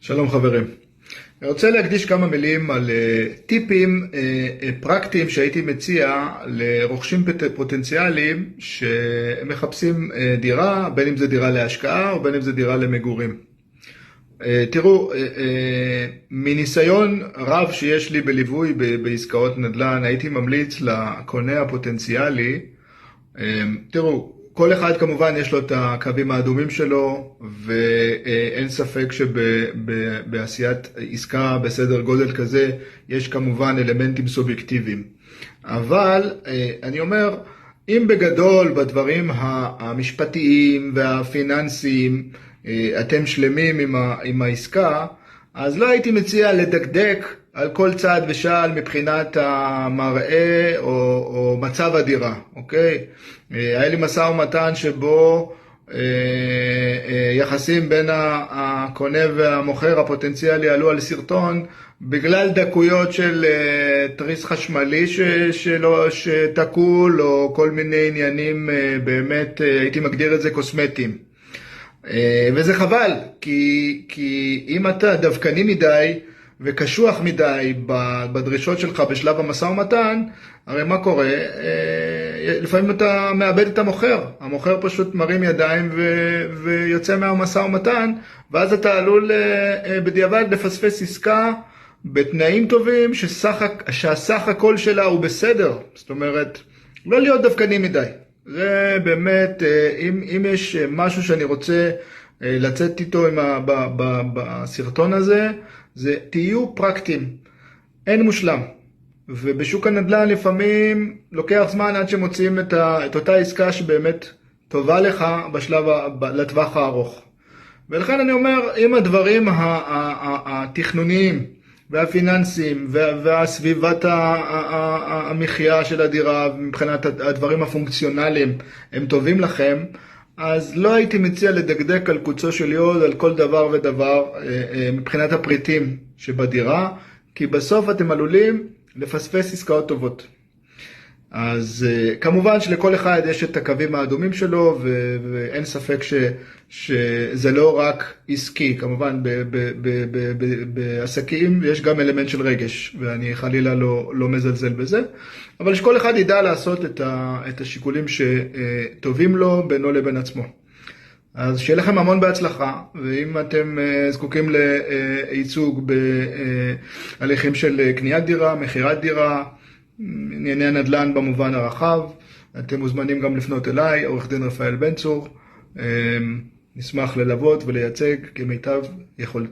שלום חברים. אני רוצה להקדיש כמה מילים על טיפים פרקטיים שהייתי מציע לרוכשים פוטנציאליים שמחפשים דירה, בין אם זה דירה להשקעה או בין אם זה דירה למגורים. תראו, מניסיון רב שיש לי בליווי בעסקאות נדל"ן, הייתי ממליץ לקונה הפוטנציאלי, תראו, כל אחד כמובן יש לו את הקווים האדומים שלו, ואין ספק שבעשיית עסקה בסדר גודל כזה, יש כמובן אלמנטים סובייקטיביים. אבל אני אומר, אם בגדול בדברים המשפטיים והפיננסיים אתם שלמים עם העסקה, אז לא הייתי מציע לדקדק על כל צעד ושעל מבחינת המראה או מצב הדירה, אוקיי? היה לי משא ומתן שבו יחסים בין הקונה והמוכר הפוטנציאלי עלו על סרטון בגלל דקויות של תריס חשמלי שתקול או כל מיני עניינים, באמת הייתי מגדיר את זה קוסמטיים. וזה חבל, כי אם אתה דווקני מדי וקשוח מדי בדרישות שלך בשלב המשא ומתן, הרי מה קורה? לפעמים אתה מאבד את המוכר. המוכר פשוט מרים ידיים ויוצא מהמשא ומתן, ואז אתה עלול בדיעבד לפספס עסקה בתנאים טובים שהסך הכל שלה הוא בסדר. זאת אומרת, לא להיות דווקני מדי. זה באמת, אם יש משהו שאני רוצה לצאת איתו בסרטון הזה, זה תהיו פרקטיים. אין מושלם. ובשוק הנדל"ן לפעמים לוקח זמן עד שמוצאים את אותה עסקה שבאמת טובה לך לטווח הארוך. ולכן אני אומר, אם הדברים התכנוניים והפיננסיים והסביבת המחיה של הדירה מבחינת הדברים הפונקציונליים הם טובים לכם, אז לא הייתי מציע לדקדק על קוצו של יוד על כל דבר ודבר מבחינת הפריטים שבדירה, כי בסוף אתם עלולים לפספס עסקאות טובות. אז כמובן שלכל אחד יש את הקווים האדומים שלו, ואין ספק שזה לא רק עסקי. כמובן בעסקים יש גם אלמנט של רגש, ואני חלילה לא מזלזל בזה, אבל שכל אחד ידע לעשות את השיקולים שטובים לו בינו לבין עצמו. אז שיהיה לכם המון בהצלחה, ואם אתם זקוקים לייצוג בהליכים של קניית דירה, מחירת דירה, ענייני הנדל"ן במובן הרחב, אתם מוזמנים גם לפנות אליי, עורך דין רפאל בן צור. נשמח ללוות ולייצג כמיטב יכולתי.